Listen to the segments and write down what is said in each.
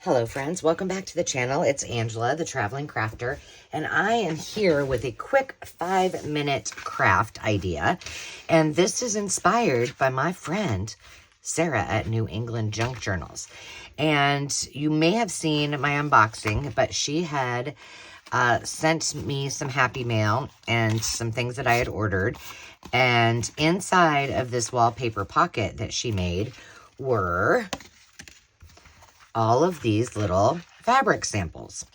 Hello friends, welcome back to the channel. It's Angela, the Traveling Crafter, and I am here with a quick 5-minute craft idea. And this is inspired by my friend, Sarah at New England Junk Journals. And you may have seen my unboxing, but she had sent me some happy mail and some things that I had ordered. And inside of this wallpaper pocket that she made were all of these little fabric samples.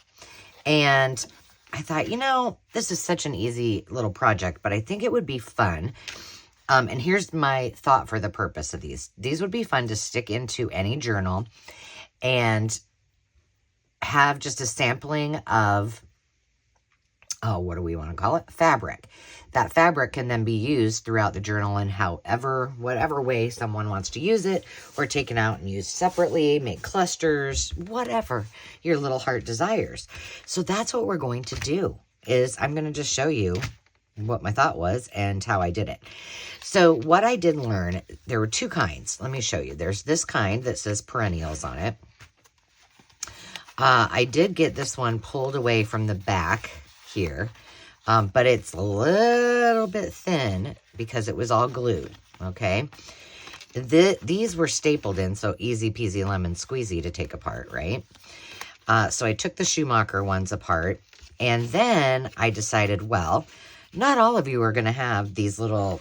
And I thought, you know, this is such an easy little project, but I think it would be fun. And here's my thought for the purpose of these. These would be fun to stick into any journal and have just a sampling of, what do we want to call it? Fabric. That fabric can then be used throughout the journal in whatever way someone wants to use it, or taken out and used separately, make clusters, whatever your little heart desires. So that's what we're going to do, is I'm going to just show you what my thought was and how I did it. So what I did learn, there were two kinds. Let me show you. There's this kind that says perennials on it. I did get this one pulled away from the back here. But it's a little bit thin because it was all glued, okay? These were stapled in, so easy peasy lemon squeezy to take apart, right? So I took the Schumacher ones apart, and then I decided, well, not all of you are going to have these little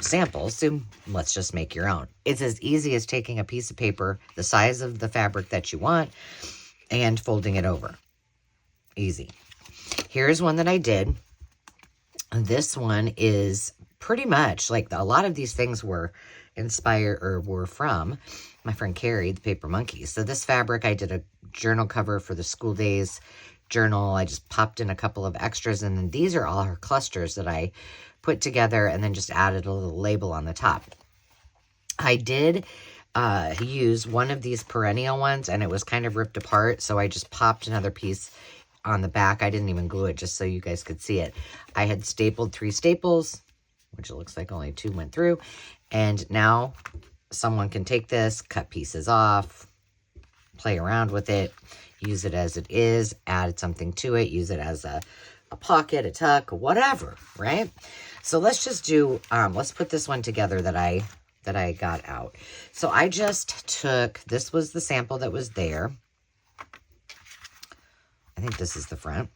samples, so let's just make your own. It's as easy as taking a piece of paper, the size of the fabric that you want, and folding it over. Easy. Here's one that I did. This one is pretty much like a lot of these things were inspired or were from my friend Carrie, the Paper Monkey. So this fabric, I did a journal cover for the school days journal. I just popped in a couple of extras, and then these are all her clusters that I put together and then just added a little label on the top. I did use one of these perennial ones, and it was kind of ripped apart, so I just popped another piece on the back. I didn't even glue it, just so you guys could see it. I had stapled 3 staples, which it looks like only 2 went through. And now someone can take this, cut pieces off, play around with it, use it as it is, add something to it, use it as a pocket, a tuck, whatever, right? So let's just do, let's put this one together that I got out. So I just took, this was the sample that was there. I think this is the front.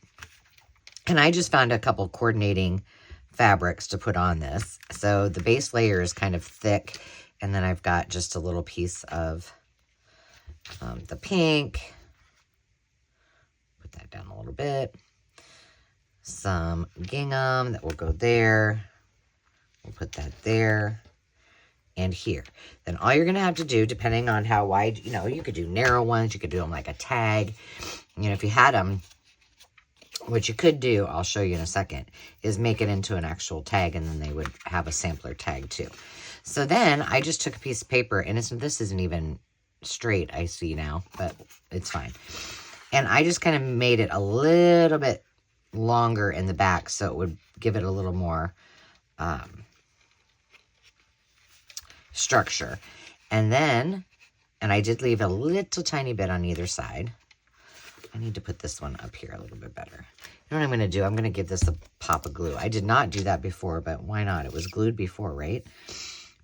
And I just found a couple coordinating fabrics to put on this. So the base layer is kind of thick. And then I've got just a little piece of the pink. Put that down a little bit. Some gingham that will go there. We'll put that there and here. Then all you're going to have to do, depending on how wide, you know, you could do narrow ones. You could do them like a tag. You know, if you had them, what you could do, I'll show you in a second, is make it into an actual tag, and then they would have a sampler tag too. So then I just took a piece of paper, and this isn't even straight, I see now, but it's fine. And I just kind of made it a little bit longer in the back so it would give it a little more structure. And then, and I did leave a little tiny bit on either side. I need to put this one up here a little bit better. You know what I'm going to do? I'm going to give this a pop of glue. I did not do that before, but why not? It was glued before, right?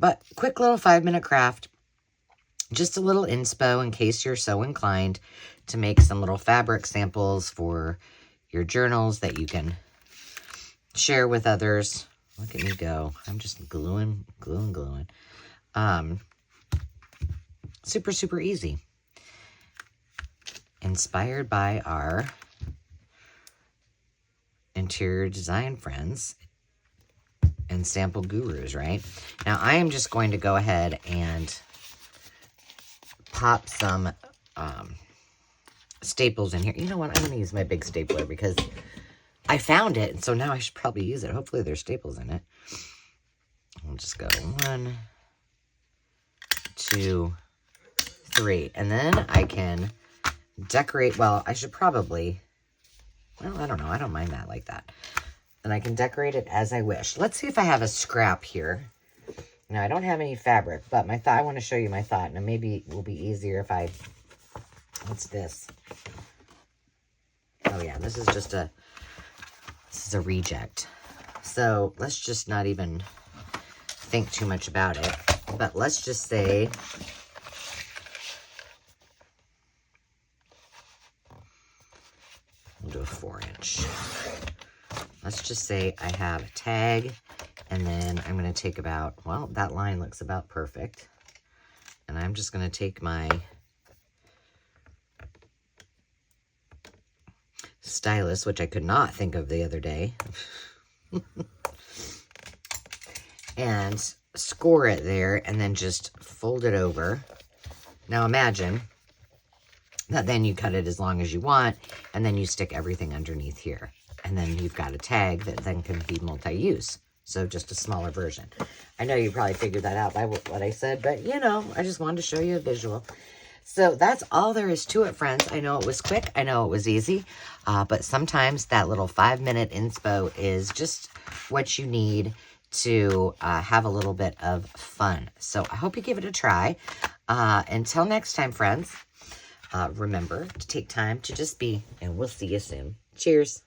But quick little 5-minute craft. Just a little inspo in case you're so inclined to make some little fabric samples for your journals that you can share with others. Look at me go. I'm just gluing. Super, super easy. Inspired by our interior design friends and sample gurus, right? Now, I am just going to go ahead and pop some staples in here. You know what? I'm going to use my big stapler because I found it, and so now I should probably use it. Hopefully there's staples in it. We'll just go 1, 2, 3. And then I can decorate, well, I should probably, well, I don't know. I don't mind that like that. And I can decorate it as I wish. Let's see if I have a scrap here. Now, I don't have any fabric, but I want to show you my thought. Now, maybe it will be easier if I What's this? Oh yeah, this is a reject. So let's just not even think too much about it. But let's just say we'll do a 4-inch. Let's just say I have a tag, and then I'm going to take about, well, that line looks about perfect. And I'm just going to take my stylus, which I could not think of the other day, and score it there, and then just fold it over. Now imagine that then you cut it as long as you want, and then you stick everything underneath here. And then you've got a tag that then can be multi-use. So just a smaller version. I know you probably figured that out by what I said, but you know, I just wanted to show you a visual. So that's all there is to it, friends. I know it was quick. I know it was easy. But sometimes that little 5-minute inspo is just what you need to have a little bit of fun. So I hope you give it a try. Until next time, friends, remember to take time to just be, and we'll see you soon. Cheers.